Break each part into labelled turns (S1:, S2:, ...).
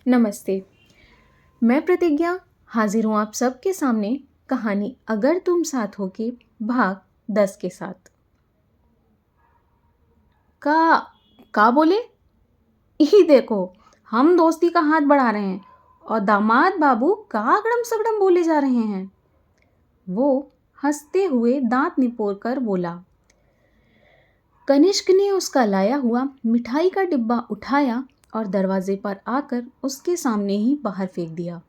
S1: नमस्ते। मैं प्रतिज्ञा हाजिर हूँ आप सबके सामने कहानी अगर तुम साथ हो के भाग 10 के साथ। का का बोले? ही देखो, हम दोस्ती का हाथ बढ़ा रहे हैं और दामाद बाबू का अगड़म सगड़म बोले जा रहे हैं। वो हंसते हुए दांत निपोर कर बोला। कनिष्क ने उसका लाया हुआ मिठाई का डिब्बा उठाया और दरवाजे पर आकर उसके सामने ही बाहर फेंक दिया।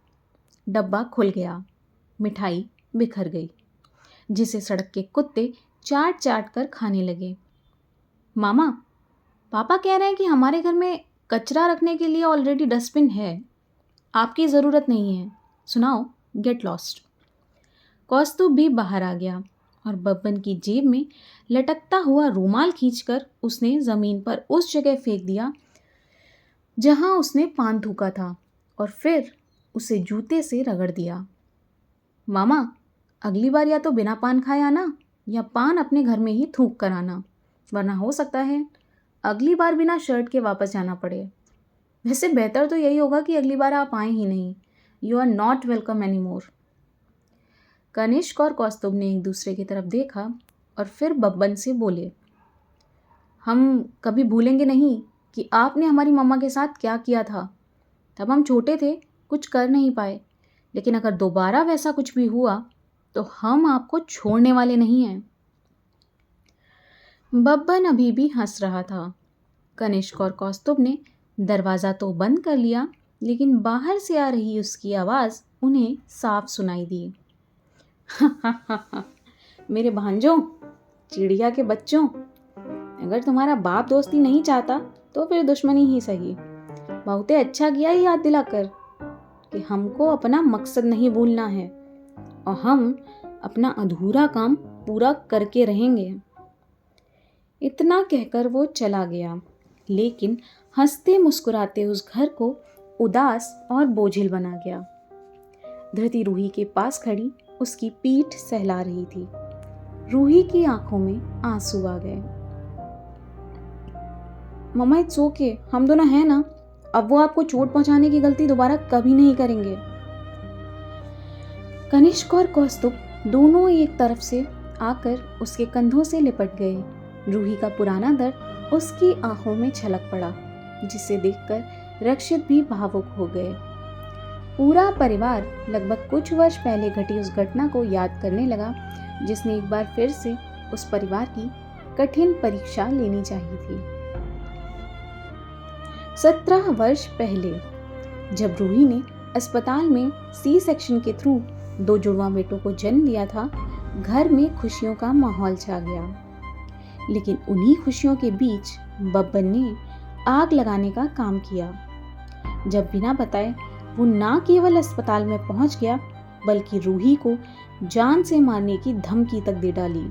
S1: डब्बा खुल गया। मिठाई बिखर गई, जिसे सड़क के कुत्ते चाट चाट कर खाने लगे। मामा, पापा कह रहे हैं कि हमारे घर में कचरा रखने के लिए ऑलरेडी डस्टबिन है, आपकी ज़रूरत नहीं है। सुनाओ, गेट लॉस्ट। कौस्तुभ भी बाहर आ गया और बब्बन की जेब में लटकता हुआ रूमाल खींचकर उसने ज़मीन पर उस जगह फेंक दिया जहां उसने पान थूका था और फिर उसे जूते से रगड़ दिया। मामा, अगली बार या तो बिना पान खाए आना या पान अपने घर में ही थूक कर आना, वरना हो सकता है अगली बार बिना शर्ट के वापस जाना पड़े। वैसे बेहतर तो यही होगा कि अगली बार आप आए ही नहीं। You are not welcome any more. Kanishk और कौस्तुभ ने एक दूसरे की तरफ देखा और फिर बब्बन से बोले, हम कभी भूलेंगे नहीं कि आपने हमारी मम्मा के साथ क्या किया था। तब हम छोटे थे, कुछ कर नहीं पाए, लेकिन अगर दोबारा वैसा कुछ भी हुआ तो हम आपको छोड़ने वाले नहीं हैं। बब्बन अभी भी हंस रहा था। कनिष्क और कौस्तुभ ने दरवाज़ा तो बंद कर लिया, लेकिन बाहर से आ रही उसकी आवाज़ उन्हें साफ सुनाई दी। मेरे भांजों, चिड़िया के बच्चों, अगर तुम्हारा बाप दोस्ती नहीं चाहता तो फिर दुश्मनी ही सही। बहुत अच्छा किया ये याद दिलाकर कि हमको अपना मकसद नहीं भूलना है और हम अपना अधूरा काम पूरा करके रहेंगे। इतना कहकर वो चला गया, लेकिन हंसते मुस्कुराते उस घर को उदास और बोझिल बना गया। धृति रूही के पास खड़ी उसकी पीठ सहला रही थी। रूही की आंखों में आंसू आ गए। मम्मा, इट्स ओके, हम दोनों हैं ना। अब वो आपको चोट पहुंचाने की गलती दोबारा कभी नहीं करेंगे। कनिष्क और कौस्तुभ दोनों एक तरफ से आकर उसके कंधों से लिपट गए। रूही का पुराना दर्द उसकी आंखों में छलक पड़ा, जिसे देखकर रक्षित भी भावुक हो गए। पूरा परिवार लगभग कुछ वर्ष पहले घटी उस घटना को याद करने लगा, जिसने एक बार फिर से उस परिवार की कठिन परीक्षा लेनी चाहिए थी। 17 वर्ष पहले जब रूही ने अस्पताल में सी सेक्शन के थ्रू 2 जुड़वा बेटों को जन्म दिया था, घर में खुशियों का माहौल छा गया। लेकिन उन्हीं खुशियों के बीच बब्बन ने आग लगाने का काम किया। जब बिना बताए वो ना केवल अस्पताल में पहुंच गया, बल्कि रूही को जान से मारने की धमकी तक दे डाली।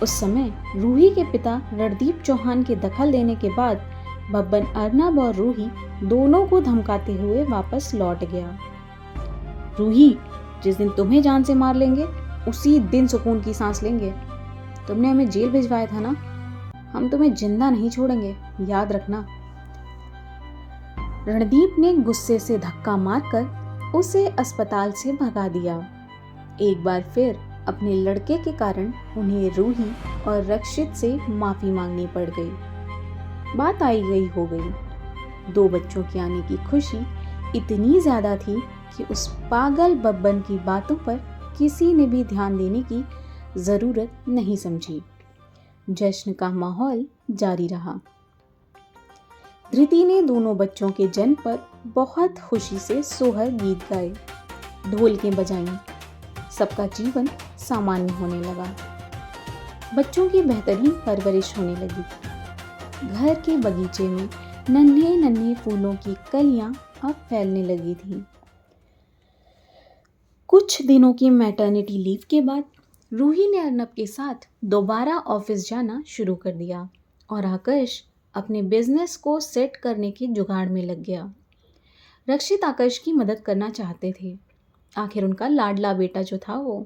S1: उस समय रूही के पिता रणदीप चौहान के दखल देने के बाद बब्बन अर्नब और रूही दोनों को धमकाते हुए वापस लौट गया। रूही, जिस दिन तुम्हें जान से मार लेंगे उसी दिन सुकून की सांस लेंगे। तुमने हमें जेल भिजवाया था ना, हम तुम्हें जिंदा नहीं छोड़ेंगे, याद रखना। रणदीप ने गुस्से से धक्का मारकर उसे अस्पताल से भगा दिया। एक बार फिर अपने लड़के के कारण उन्हें रूही और रक्षित से माफी मांगनी पड़ गई। बात आई गई हो गई। 2 बच्चों के आने की खुशी इतनी ज्यादा थी कि उस पागल बब्बन की बातों पर किसी ने भी ध्यान देने की जरूरत नहीं समझी। जश्न का माहौल जारी रहा। धृति ने दोनों बच्चों के जन्म पर बहुत खुशी से सोहर गीत गाए, ढोलकें बजाईं। सबका जीवन सामान्य होने लगा। बच्चों की बेहतरीन परवरिश होने लगी। घर के बगीचे में नन्हे नन्हे फूलों की कलियां अब फैलने लगी थीं। कुछ दिनों की मैटरनिटी लीव के बाद रूही ने अर्नब के साथ दोबारा ऑफिस जाना शुरू कर दिया और आकर्ष अपने बिजनेस को सेट करने के जुगाड़ में लग गया। रक्षित आकर्ष की मदद करना चाहते थे, आखिर उनका लाडला बेटा जो था वो।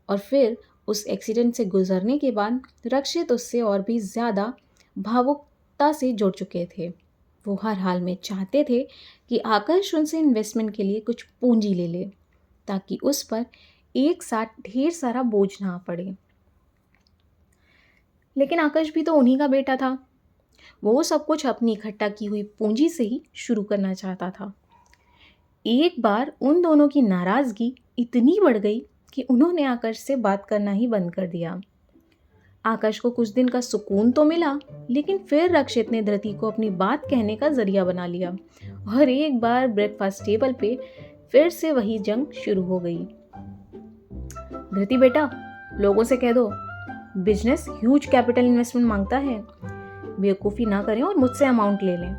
S1: और फिर उस एक्सीडेंट से गुजरने के बाद रक्षित उससे और भी ज़्यादा भावुकता से जुड़ चुके थे। वो हर हाल में चाहते थे कि आकाश उनसे इन्वेस्टमेंट के लिए कुछ पूंजी ले ले, ताकि उस पर एक साथ ढेर सारा बोझ ना पड़े। लेकिन आकाश भी तो उन्हीं का बेटा था। वो सब कुछ अपनी इकट्ठा की हुई पूंजी से ही शुरू करना चाहता था। एक बार उन दोनों की नाराज़गी इतनी बढ़ गई कि उन्होंने आकाश से बात करना ही बंद कर दिया। आकाश को कुछ दिन का सुकून तो मिला, लेकिन फिर रक्षित ने धृति को अपनी बात कहने का जरिया बना लिया और एक बार ब्रेकफास्ट टेबल पे फिर से वही जंग शुरू हो गई। धृति बेटा, लोगों से कह दो बिजनेस ह्यूज कैपिटल इन्वेस्टमेंट मांगता है, बेवकूफ़ी ना करें और मुझसे अमाउंट ले लें।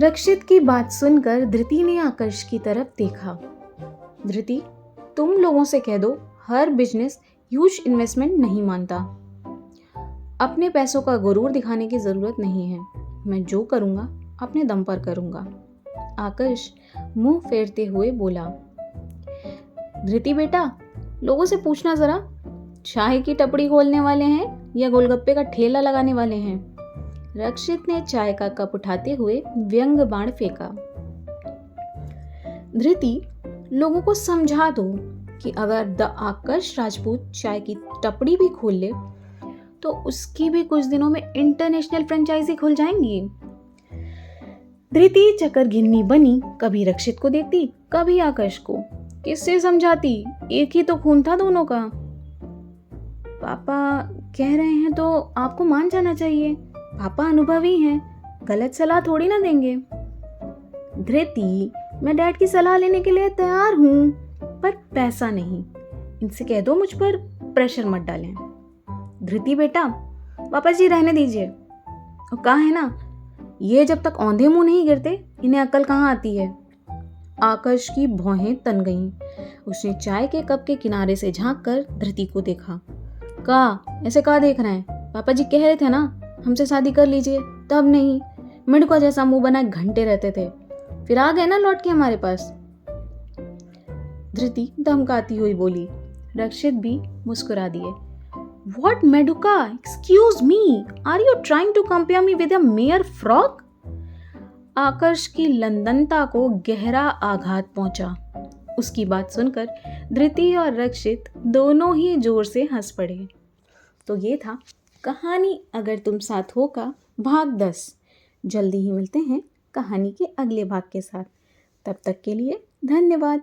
S1: रक्षित की बात सुनकर धृति ने आकाश की तरफ देखा। धृति, तुम लोगों से कह दो हर बिजनेस ह्यूज इन्वेस्टमेंट नहीं मानता। अपने पैसों का गुरूर दिखाने की ज़रूरत नहीं है। मैं जो करूँगा अपने दम पर करूँगा। आकाश मुंह फेरते हुए बोला। धृति बेटा, लोगों से पूछना ज़रा, चाय की टपड़ी खोलने वाले हैं या गोलगप्पे का ठेला लगाने वाले हैं? रक्षित ने चाय का कप उठाते हुए व्यंग बाण फेंका। धृति, लोगों को समझा दो कि अगर द आकाश राजपूत चाय की टपड़ी भी खोल ले तो उसकी भी कुछ दिनों में इंटरनेशनल फ्रेंचाइजी खुल जाएंगी। धृति चक्कर घिन्नी बनी, कभी रक्षित को देखती कभी आकाश को। किससे समझाती, एक ही तो खून था दोनों का। पापा कह रहे हैं तो आपको मान जाना चाहिए, पापा अनुभवी हैं, गलत सलाह थोड़ी ना देंगे। धृति, मैं डैड की सलाह लेने के लिए तैयार हूँ, पर पैसा नहीं। इनसे कह दो मुझ पर प्रेशर मत डालें। धृति बेटा, पापा जी रहने दीजिए। और कहा है ना, ये जब तक औंधे मुंह नहीं गिरते इन्हें अक्ल कहाँ आती है। आकाश की भौहें तन गईं। उसने चाय के कप के किनारे से झांक कर धृति को देखा। कहा, ऐसे कहा देख रहे हैं, पापा जी कह रहे थे ना हमसे शादी कर लीजिए, तब नहीं मिडको जैसा मुंह बनाए घंटे रहते थे, फिर आ गए ना लौट के हमारे पास। धृति धमकाती हुई बोली। रक्षित भी मुस्कुरा दिए। What मेडुका, excuse me, are you trying to compare me with a mere frock? आकाश की लंदनता को गहरा आघात पहुंचा। उसकी बात सुनकर धृति और रक्षित दोनों ही जोर से हंस पड़े। तो ये था कहानी अगर तुम साथ हो का भाग 10। जल्दी ही मिलते हैं कहानी के अगले भाग के साथ। तब तक के लिए धन्यवाद।